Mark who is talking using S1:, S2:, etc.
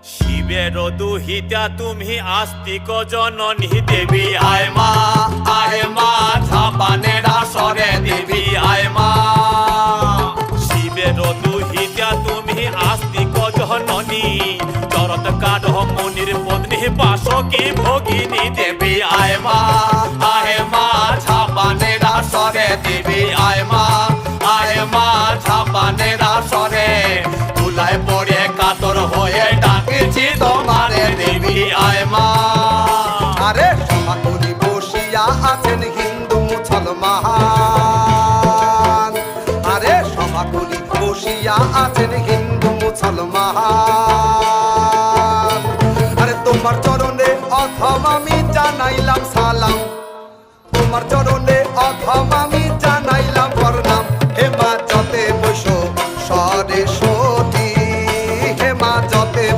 S1: শিবের দুহিতা তুমি আস্তিক জননী দেবী আয় মা ঝাপানের আসরে দেবী আয় মা। শিবের দুহিতা তুমি আস্তিক জননী চরত কাঠ মুনির পত্নী বাসকি ভগিনী দেবী আয় মা ঝাপানের আসরে দেবী আয় মা ঝাপানের আসরে তুলায় পড়ে কাতর হয়ে ডাকেছি তোমারে দেবী আয় মা।
S2: আরে সমাকুলি বসিয়া আছেন হিন্দু মুসলমান, আরে সমাকুলি বসিয়া আছেন হিন্দু মুসলমান। আরে তোমার চরণে অথম আমি জানাইলাম সালাম, তোমার চরণে অথম আমি